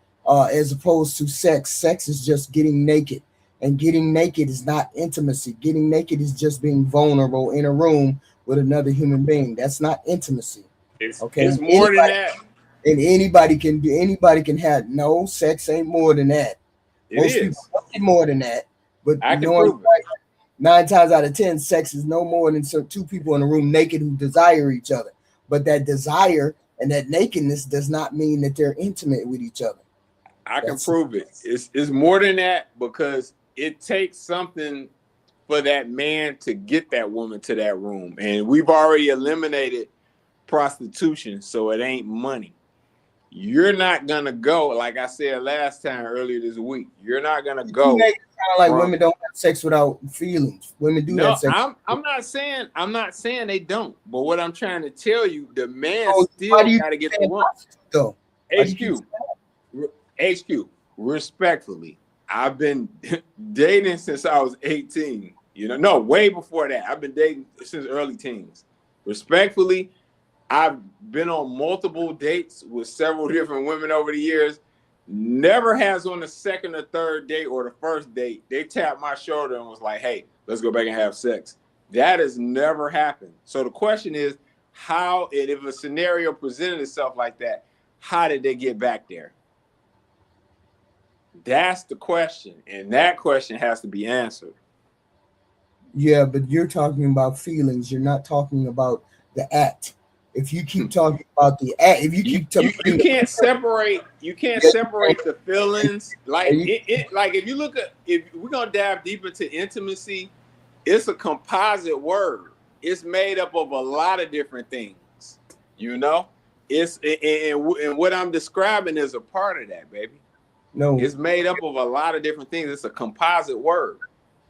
as opposed to sex. Sex is just getting naked, and getting naked is not intimacy. Getting naked is just being vulnerable in a room with another human being. That's not intimacy. It's Okay, more than that. And anybody can have. No, sex ain't more than that. It Most is. people think more than that, but I can knowing prove it. right, 9 times out of 10, sex is no more than two people in a room naked who desire each other. But that desire and that nakedness does not mean that they're intimate with each other. I can prove it. It's more than that because it takes something for that man to get that woman to that room. And we've already eliminated prostitution, so it ain't money. You're not gonna go, like I said last time earlier this week. You're not gonna go. You make it sound like from- women don't have sex without feelings. Women do No, have sex. I'm not saying they don't. But what I'm trying to tell you, the man So still why do you got to get say the woman. though? Why do you HQ, respectfully, I've been dating since I was 18. No, way before that. I've been dating since early teens. Respectfully, I've been on multiple dates with several different women over the years. Never has on the second or third date or the first date, they tapped my shoulder and was like, hey, let's go back and have sex. That has never happened. So the question is, how, and if a scenario presented itself like that, how did they get back there? That's the question. And that question has to be answered. Yeah, but you're talking about feelings. You're not talking about the act. If you keep talking about the act, if you keep talking, you can't separate. You can't separate the feelings. Like like if you look at, if we're gonna dive deep into intimacy, it's a composite word. It's made up of a lot of different things. It's and what I'm describing is a part of that, baby. No, it's made up of a lot of different things. It's a composite word.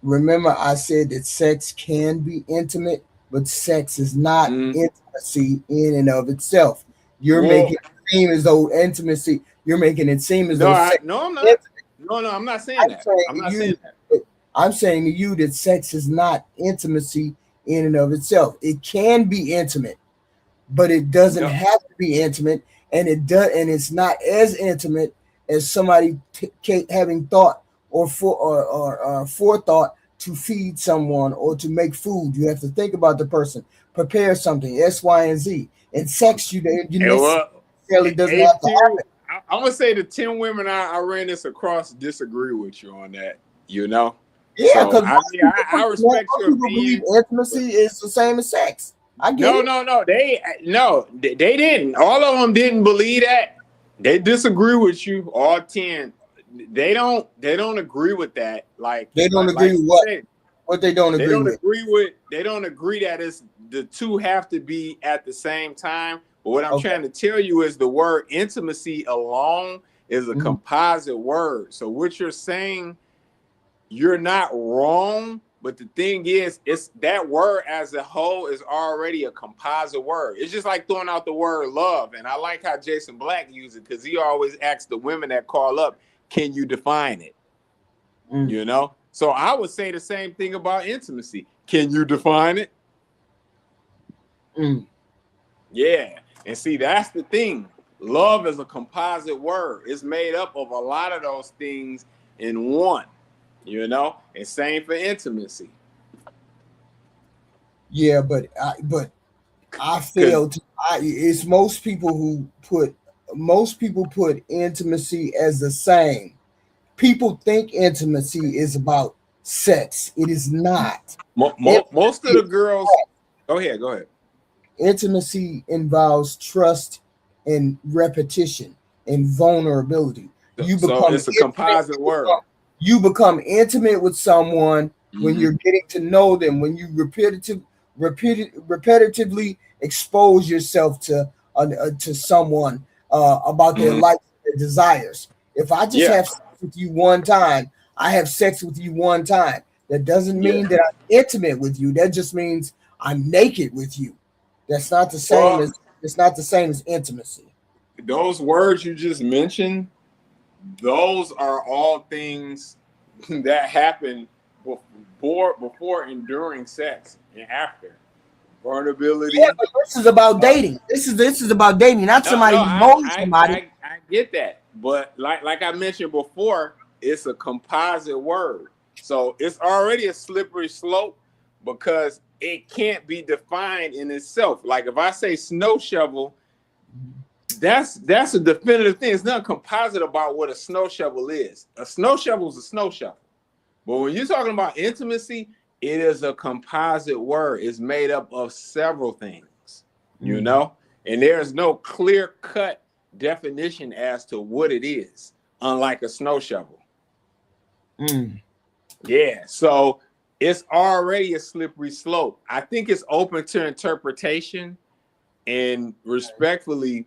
Remember, I said that sex can be intimate, but sex is not intimacy in and of itself. You're making it seem as though intimacy. You're making it seem as though. No, I'm not. No, I'm not saying that. I'm not saying that. I'm saying to you that sex is not intimacy in and of itself. It can be intimate, but it doesn't have to be intimate, and it's not as intimate as somebody having thought or forethought to feed someone or to make food. You have to think about the person, prepare something, X, Y, and Z. And sex, you necessarily doesn't have to happen. I'm gonna say the 10 women I ran this across disagree with you on that. Yeah, because I respect your opinion. Intimacy is the same as sex. I get it. No, they didn't. All of them didn't believe that. They disagree with you. All 10. They don't agree with that. Like they don't agree with what? What they don't agree with? They don't agree that it's the two have to be at the same time. But what I'm trying to tell you is the word intimacy alone is a composite word. So what you're saying, you're not wrong, but the thing is, it's that word as a whole is already a composite word. It's just like throwing out the word love. And I like how Jason Black used it, because he always asks the women that call up, can you define it? You know? So I would say the same thing about intimacy. Can you define it? Yeah. And see, that's the thing. Love is a composite word. It's made up of a lot of those things in one, you know? And same for intimacy. Yeah, but I feel it's most people put intimacy as the same. People think intimacy is about sex. It is not. Most of the girls. Go ahead. Intimacy involves trust and repetition and vulnerability. So it's a composite word. You become intimate with someone when you're getting to know them, when you repetitively expose yourself to someone about their life, their desires. If I just have sex with you one time, I have sex with you one time. That doesn't mean that I'm intimate with you. That just means I'm naked with you. That's not the same as intimacy. Those words you just mentioned, those are all things that happen before and during sex and after. Vulnerability. Yeah, but this is about dating. This is about dating, not somebody who knows somebody. I get that, but like I mentioned before, it's a composite word, so it's already a slippery slope because it can't be defined in itself. Like if I say snow shovel, that's a definitive thing. It's not composite about what a snow shovel is. A snow shovel is a snow shovel, but when you're talking about intimacy, it is a composite word. It's made up of several things, you know, and there's no clear-cut definition as to what it is, unlike a snow shovel. Yeah, so it's already a slippery slope. I think it's open to interpretation, and respectfully,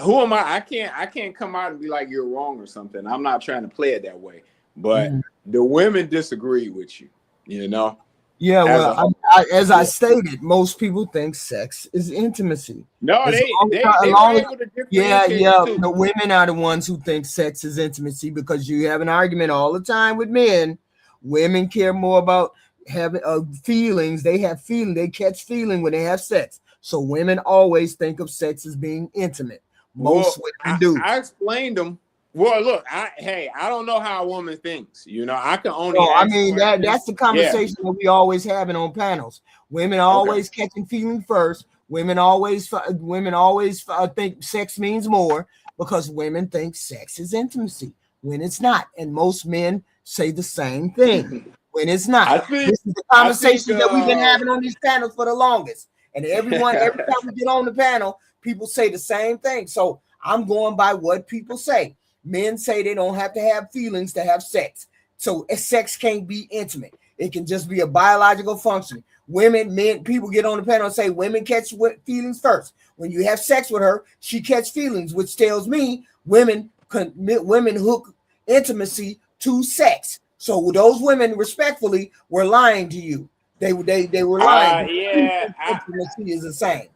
who am I? I can't come out and be like you're wrong or something. I'm not trying to play it that way, but the women disagree with you. You know? Yeah, well, as I stated, most people think sex is intimacy. No, they able to differentiate too. The women are the ones who think sex is intimacy, because you have an argument all the time with men. Women care more about having feelings. They have feeling. They catch feeling when they have sex. So women always think of sex as being intimate. Most women do. I explained them. Well, look, I don't know how a woman thinks. You know, I can only. No, I mean that's the conversation that we always having on panels. Women are always catching feeling first. Women always think sex means more, because women think sex is intimacy when it's not, and most men say the same thing when it's not. This is the conversation that we've been having on these panels for the longest, and every time we get on the panel, people say the same thing. So I'm going by what people say. Men say they don't have to have feelings to have sex. So sex can't be intimate. It can just be a biological function. People get on the panel and say women catch feelings first. When you have sex with her, she catch feelings, which tells me women hook intimacy to sex. So those women respectfully were lying to you. They were lying. Intimacy is the same.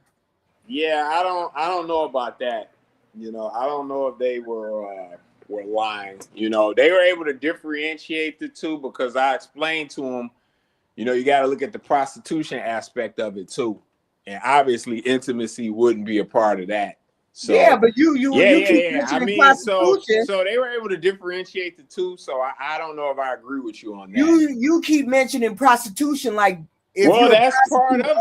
Yeah, I don't know about that. You know, I don't know if they were lying. You know, they were able to differentiate the two, because I explained to them, you know, you got to look at the prostitution aspect of it too, and obviously intimacy wouldn't be a part of that. So yeah, but you keep mentioning I mean, prostitution. So they were able to differentiate the two. So I don't know if I agree with you on that. You keep mentioning prostitution like. That's part of it.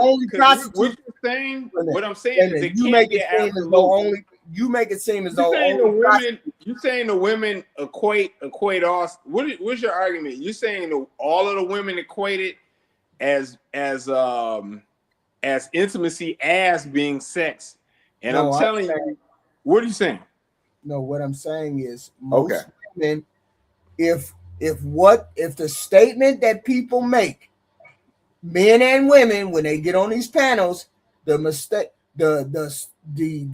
What I'm saying is it can't be absolute. You make it seem as though you saying the women equate all. What's your argument? You saying all of the women equate it as intimacy as being sex, and I'm telling you, what are you saying? No, what I'm saying is most women, if the statement that people make, men and women, when they get on these panels, the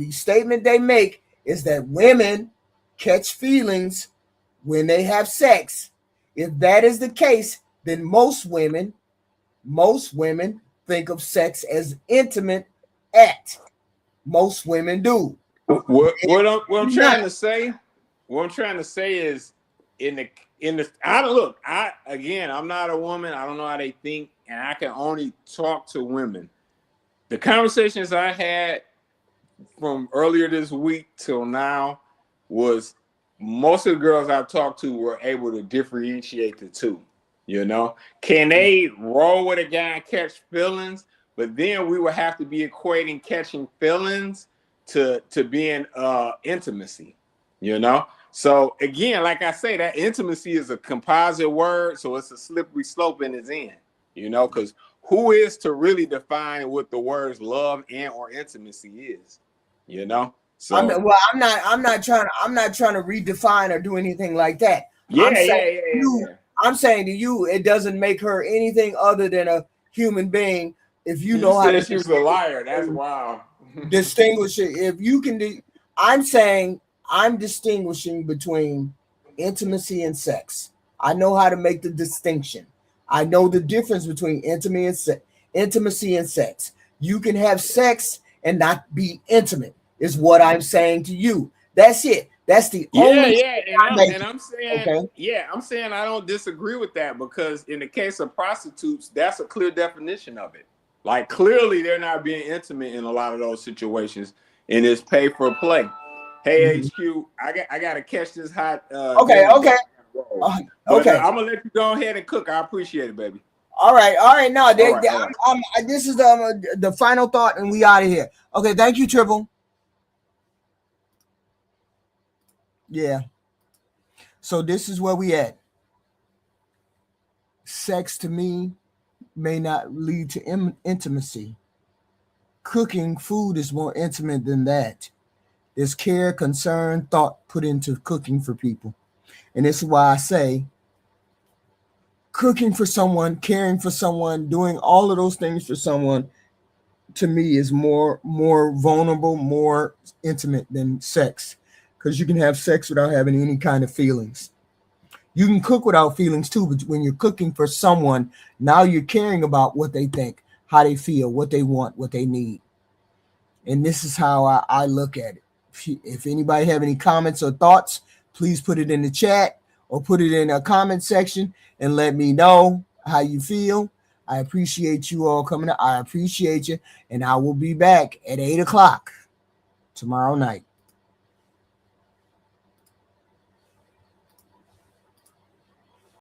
statement they make is that women catch feelings when they have sex. If that is the case, then most women think of sex as intimate act. Most women do. What I'm trying to say is I'm not a woman. I don't know how they think, and I can only talk to women. The conversations I had from earlier this week till now was most of the girls I've talked to were able to differentiate the two. You know, can they roll with a guy and catch feelings? But then we would have to be equating catching feelings to being intimacy, you know? So again, like I say, that intimacy is a composite word, so it's a slippery slope in its end, you know, because who is to really define what the words love and or intimacy is, you know? So I'm not trying to redefine or do anything like that. I'm saying to you, it doesn't make her anything other than a human being. If you know how to, she was a liar. That's wild. Distinguish it. If you can I'm saying I'm distinguishing between intimacy and sex. I know how to make the distinction. I know the difference between intimacy and sex. You can have sex and not be intimate, is what I'm saying to you. That's it. That's the only. I'm saying I don't disagree with that, because in the case of prostitutes, that's a clear definition of it. Like, clearly they're not being intimate in a lot of those situations, and it's pay for play. Hey, HQ, I gotta catch this hot. Okay. I'm gonna let you go ahead and cook. I appreciate it, baby. All right. No, this is the final thought, and we out of here. Okay, thank you, Triple. Yeah. So this is where we at. Sex to me may not lead to intimacy. Cooking food is more intimate than that. There's care, concern, thought put into cooking for people. And this is why I say cooking for someone, caring for someone, doing all of those things for someone, to me, is more vulnerable, more intimate than sex. Because you can have sex without having any kind of feelings. You can cook without feelings too, but when you're cooking for someone, now you're caring about what they think, how they feel, what they want, what they need. And this is how I look at it. If anybody have any comments or thoughts, please put it in the chat or put it in a comment section and let me know how you feel. I appreciate you all coming. I appreciate you. And I will be back at 8 o'clock tomorrow night.